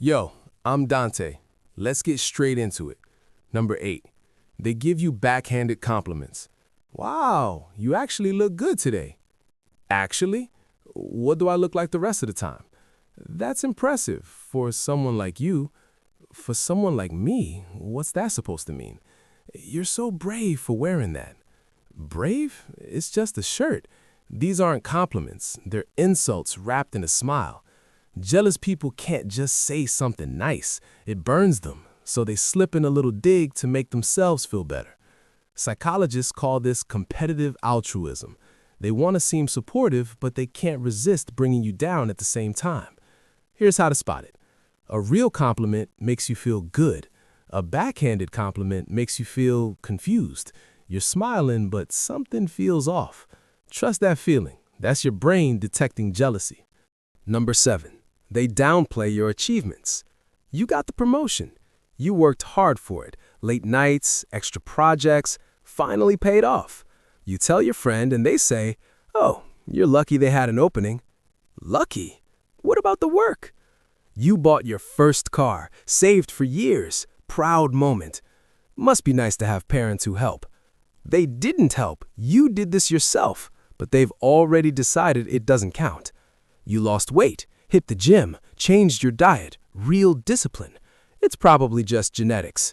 Yo, I'm Dante. Let's get straight into it. Number 8. They give you backhanded compliments. Wow, you actually look good today. Actually? What do I look like the rest of the time? That's impressive for someone like you. For someone like me, what's that supposed to mean? You're so brave for wearing that. Brave? It's just a shirt. These aren't compliments. They're insults wrapped in a smile. Jealous people can't just say something nice. It burns them, so they slip in a little dig to make themselves feel better. Psychologists call this competitive altruism. They want to seem supportive, but they can't resist bringing you down at the same time. Here's how to spot it. A real compliment makes you feel good. A backhanded compliment makes you feel confused. You're smiling, but something feels off. Trust that feeling. That's your brain detecting jealousy. Number 7. They downplay your achievements. You got the promotion. You worked hard for it. Late nights, extra projects, finally paid off. You tell your friend and they say, "Oh, you're lucky they had an opening." Lucky? What about the work? You bought your first car, saved for years, proud moment. Must be nice to have parents who help. They didn't help. You did this yourself, but they've already decided it doesn't count. You lost weight, hit the gym, changed your diet, real discipline. It's probably just genetics.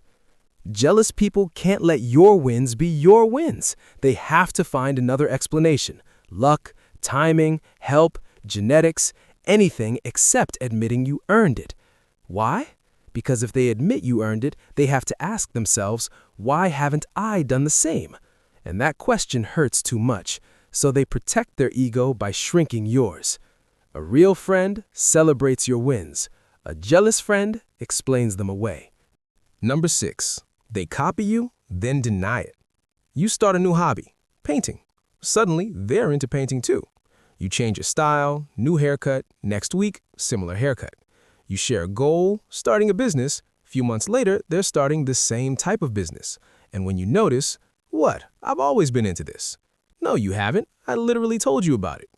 Jealous people can't let your wins be your wins. They have to find another explanation. Luck, timing, help, genetics, anything except admitting you earned it. Why? Because if they admit you earned it, they have to ask themselves, why haven't I done the same? And that question hurts too much, so they protect their ego by shrinking yours. A real friend celebrates your wins. A jealous friend explains them away. Number 6. They copy you, then deny it. You start a new hobby, painting. Suddenly, they're into painting too. You change your style, new haircut, next week, similar haircut. You share a goal, starting a business. A few months later, they're starting the same type of business. And when you notice, what? I've always been into this. No, you haven't. I literally told you about it.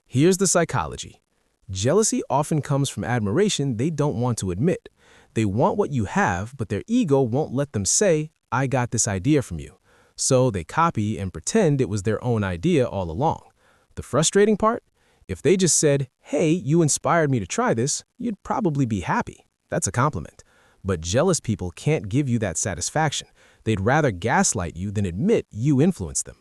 Here's the psychology. Jealousy often comes from admiration they don't want to admit. They want what you have, but their ego won't let them say, "I got this idea from you." So they copy and pretend it was their own idea all along. The frustrating part? If they just said, "Hey, you inspired me to try this," you'd probably be happy. That's a compliment. But jealous people can't give you that satisfaction. They'd rather gaslight you than admit you influenced them.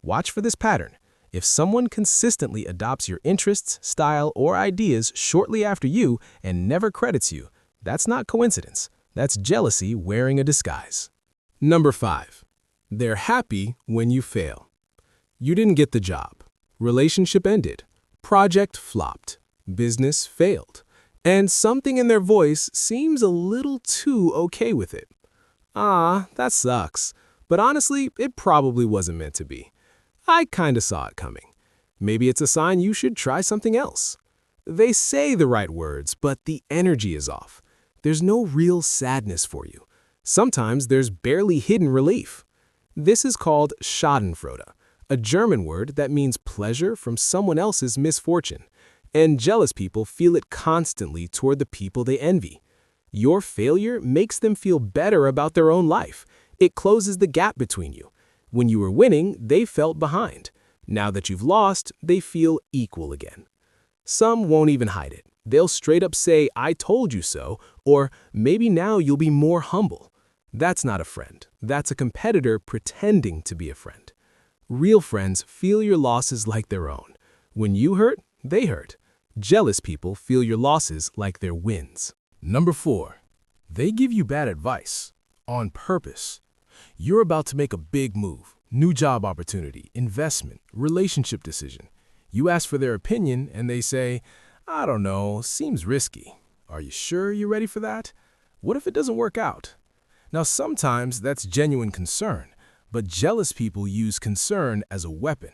Watch for this pattern. If someone consistently adopts your interests, style, or ideas shortly after you and never credits you, that's not coincidence. That's jealousy wearing a disguise. Number 5. They're happy when you fail. You didn't get the job. Relationship ended. Project flopped. Business failed. And something in their voice seems a little too okay with it. Ah, that sucks. But honestly, it probably wasn't meant to be. I kinda saw it coming. Maybe it's a sign you should try something else. They say the right words, but the energy is off. There's no real sadness for you. Sometimes there's barely hidden relief. This is called Schadenfreude, a German word that means pleasure from someone else's misfortune. And jealous people feel it constantly toward the people they envy. Your failure makes them feel better about their own life. It closes the gap between you. When you were winning, they felt behind. Now that you've lost, they feel equal again. Some won't even hide it. They'll straight up say, "I told you so," or "maybe now you'll be more humble." That's not a friend. That's a competitor pretending to be a friend. Real friends feel your losses like their own. When you hurt, they hurt. Jealous people feel your losses like their wins. Number 4. They give you bad advice on purpose. You're about to make a big move, new job opportunity, investment, relationship decision. You ask for their opinion and they say, "I don't know, seems risky. Are you sure you're ready for that? What if it doesn't work out?" Now sometimes that's genuine concern, but jealous people use concern as a weapon.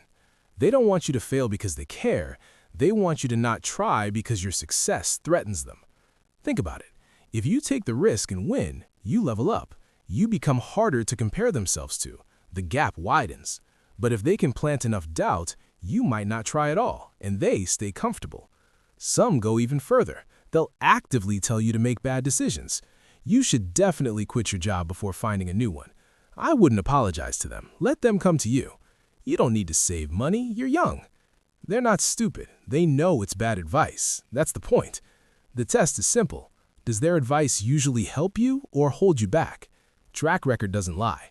They don't want you to fail because they care. They want you to not try because your success threatens them. Think about it. If you take the risk and win, you level up. You become harder to compare themselves to. The gap widens. But if they can plant enough doubt, you might not try at all, and they stay comfortable. Some go even further. They'll actively tell you to make bad decisions. You should definitely quit your job before finding a new one. I wouldn't apologize to them. Let them come to you. You don't need to save money. You're young. They're not stupid. They know it's bad advice. That's the point. The test is simple. Does their advice usually help you or hold you back? Track record doesn't lie.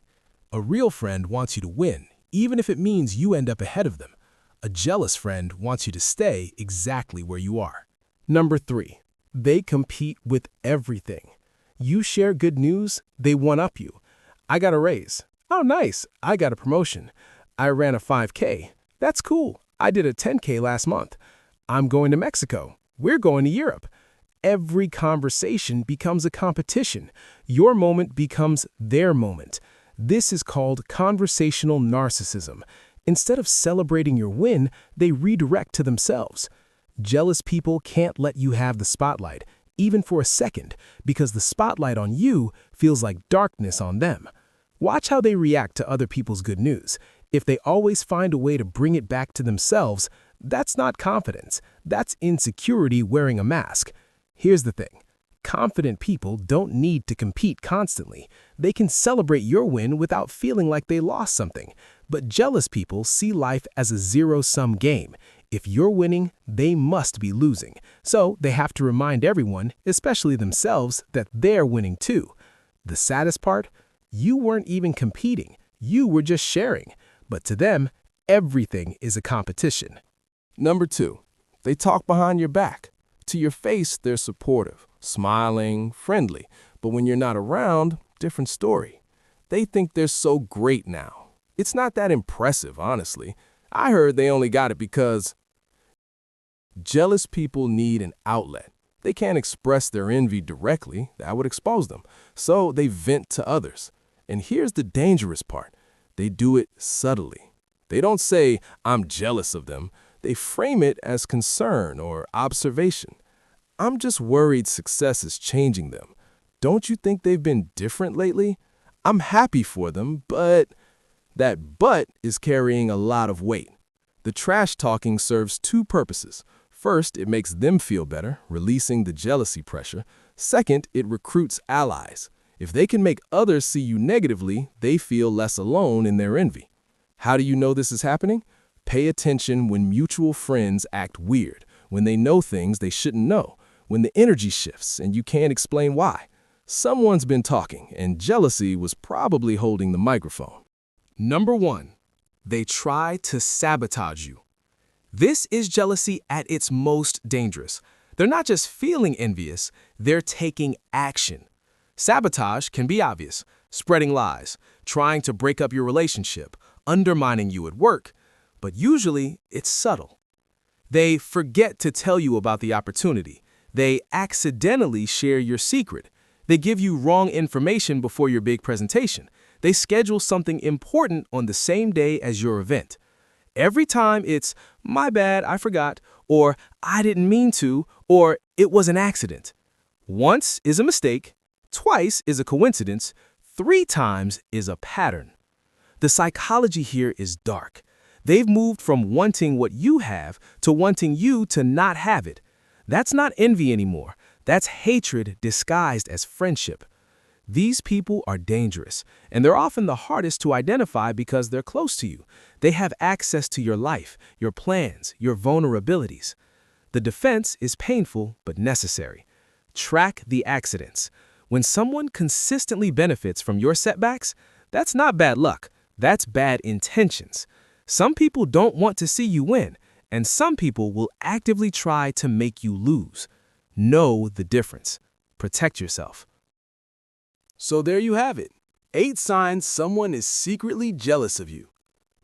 A real friend wants you to win, even if it means you end up ahead of them. A jealous friend wants you to stay exactly where you are. Number 3, they compete with everything. You share good news, they one-up you. I got a raise. Oh, nice. I got a promotion. I ran a 5K. That's cool. I did a 10K last month. I'm going to Mexico. We're going to Europe. Every conversation becomes a competition. Your moment becomes their moment. This is called conversational narcissism. Instead of celebrating your win, they redirect to themselves. Jealous people can't let you have the spotlight, even for a second, because the spotlight on you feels like darkness on them. Watch how they react to other people's good news. If they always find a way to bring it back to themselves, that's not confidence. That's insecurity wearing a mask. Here's the thing. Confident people don't need to compete constantly. They can celebrate your win without feeling like they lost something. But jealous people see life as a zero-sum game. If you're winning, they must be losing. So they have to remind everyone, especially themselves, that they're winning too. The saddest part? You weren't even competing. You were just sharing. But to them, everything is a competition. Number 2, they talk behind your back. To your face, they're supportive, smiling, friendly. But when you're not around, different story. They think they're so great now. It's not that impressive, honestly. I heard they only got it because jealous people need an outlet. They can't express their envy directly. That would expose them. So they vent to others. And here's the dangerous part. They do it subtly. They don't say, I'm jealous of them. They frame it as concern or observation. I'm just worried success is changing them. Don't you think they've been different lately? I'm happy for them, but that "but" is carrying a lot of weight. The trash talking serves 2 purposes. First, it makes them feel better, releasing the jealousy pressure. Second, it recruits allies. If they can make others see you negatively, they feel less alone in their envy. How do you know this is happening? Pay attention when mutual friends act weird, when they know things they shouldn't know, when the energy shifts and you can't explain why. Someone's been talking, and jealousy was probably holding the microphone. Number 1, they try to sabotage you. This is jealousy at its most dangerous. They're not just feeling envious, they're taking action. Sabotage can be obvious: spreading lies, trying to break up your relationship, undermining you at work. But usually, it's subtle. They forget to tell you about the opportunity. They accidentally share your secret. They give you wrong information before your big presentation. They schedule something important on the same day as your event. Every time it's, my bad, I forgot, or I didn't mean to, or it was an accident. Once is a mistake, twice is a coincidence, 3 times is a pattern. The psychology here is dark. They've moved from wanting what you have to wanting you to not have it. That's not envy anymore. That's hatred disguised as friendship. These people are dangerous, and they're often the hardest to identify because they're close to you. They have access to your life, your plans, your vulnerabilities. The defense is painful but necessary. Track the accidents. When someone consistently benefits from your setbacks, that's not bad luck. That's bad intentions. Some people don't want to see you win, and some people will actively try to make you lose. Know the difference. Protect yourself. So there you have it. 8 signs someone is secretly jealous of you.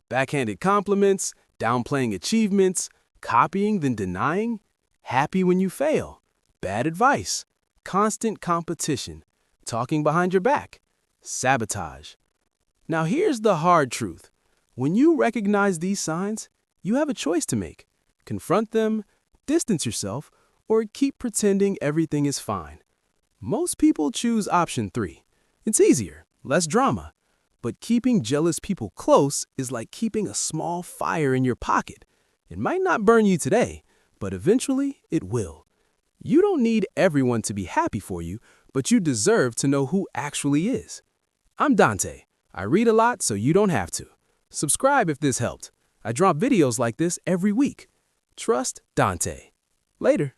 Backhanded compliments, downplaying achievements, copying then denying, happy when you fail, bad advice, constant competition, talking behind your back, sabotage. Now here's the hard truth. When you recognize these signs, you have a choice to make. Confront them, distance yourself, or keep pretending everything is fine. Most people choose option 3. It's easier, less drama. But keeping jealous people close is like keeping a small fire in your pocket. It might not burn you today, but eventually it will. You don't need everyone to be happy for you, but you deserve to know who actually is. I'm Dante. I read a lot so you don't have to. Subscribe if this helped. I drop videos like this every week. Trust Dante. Later.